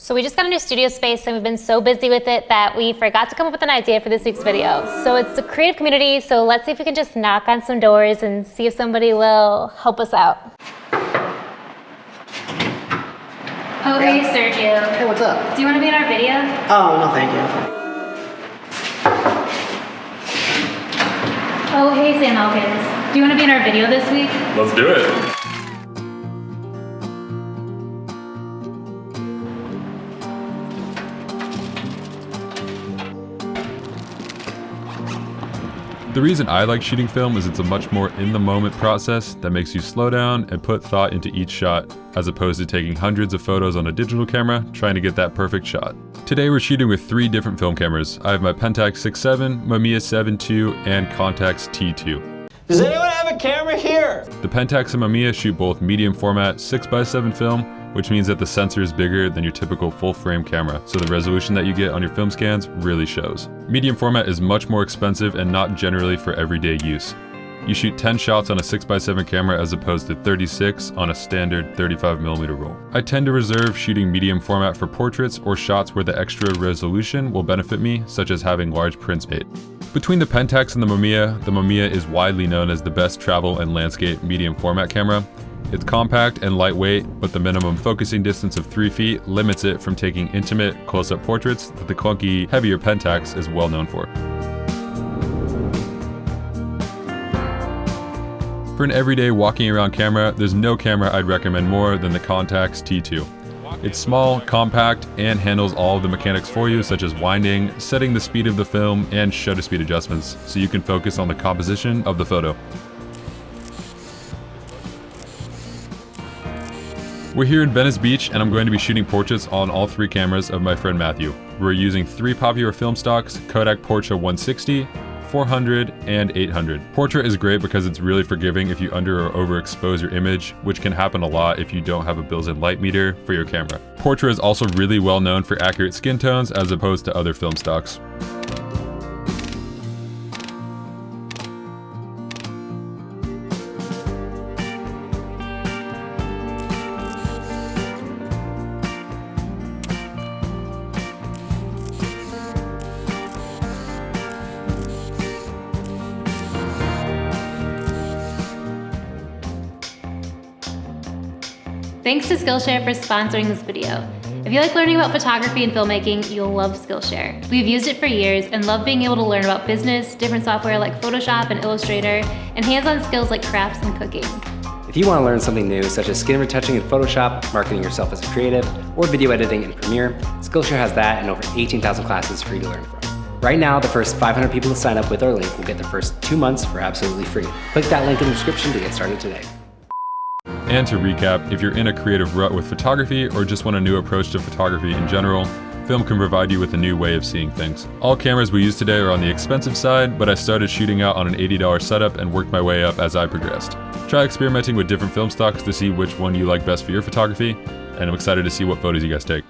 So we just got a new studio space and we've been so busy with it that we forgot to come up with an idea for this week's video. So it's a creative community, so let's see if we can just knock on some doors and see if somebody will help us out. Oh, hey Sergio. Hey, what's up? Do you want to be in our video? Oh, no thank you. Oh, hey Sam Elkins. Do you want to be in our video this week? Let's do it. The reason I like shooting film is it's a much more in-the-moment process that makes you slow down and put thought into each shot, as opposed to taking hundreds of photos on a digital camera trying to get that perfect shot. Today we're shooting with 3 different film cameras. I have my Pentax 6.7, Mamiya 7.2, and Contax T2. Does anyone have a camera here? The Pentax and Mamiya shoot both medium format 6x7 film, which means that the sensor is bigger than your typical full frame camera, so the resolution that you get on your film scans really shows. Medium format is much more expensive and not generally for everyday use. You shoot 10 shots on a 6x7 camera as opposed to 36 on a standard 35mm roll. I tend to reserve shooting medium format for portraits or shots where the extra resolution will benefit me, such as having large prints made. Between the Pentax and the Mamiya is widely known as the best travel and landscape medium format camera. It's compact and lightweight, but the minimum focusing distance of 3 feet limits it from taking intimate, close-up portraits that the clunky, heavier Pentax is well known for. For an everyday walking around camera, there's no camera I'd recommend more than the Contax T2. It's small, compact, and handles all of the mechanics for you, such as winding, setting the speed of the film, and shutter speed adjustments, so you can focus on the composition of the photo. We're here in Venice Beach, and I'm going to be shooting portraits on all 3 cameras of my friend Matthew. We're using 3 popular film stocks, Kodak Portra 160, 400, and 800. Portrait is great because it's really forgiving if you under or overexpose your image, which can happen a lot if you don't have a built-in light meter for your camera. Portrait is also really well known for accurate skin tones as opposed to other film stocks. Thanks to Skillshare for sponsoring this video. If you like learning about photography and filmmaking, you'll love Skillshare. We've used it for years and love being able to learn about business, different software like Photoshop and Illustrator, and hands-on skills like crafts and cooking. If you want to learn something new, such as skin retouching in Photoshop, marketing yourself as a creative, or video editing in Premiere, Skillshare has that and over 18,000 classes for you to learn from. Right now, the first 500 people to sign up with our link will get their first 2 months for absolutely free. Click that link in the description to get started today. And to recap, if you're in a creative rut with photography or just want a new approach to photography in general, film can provide you with a new way of seeing things. All cameras we use today are on the expensive side, but I started shooting out on an $80 setup and worked my way up as I progressed. Try experimenting with different film stocks to see which one you like best for your photography, and I'm excited to see what photos you guys take.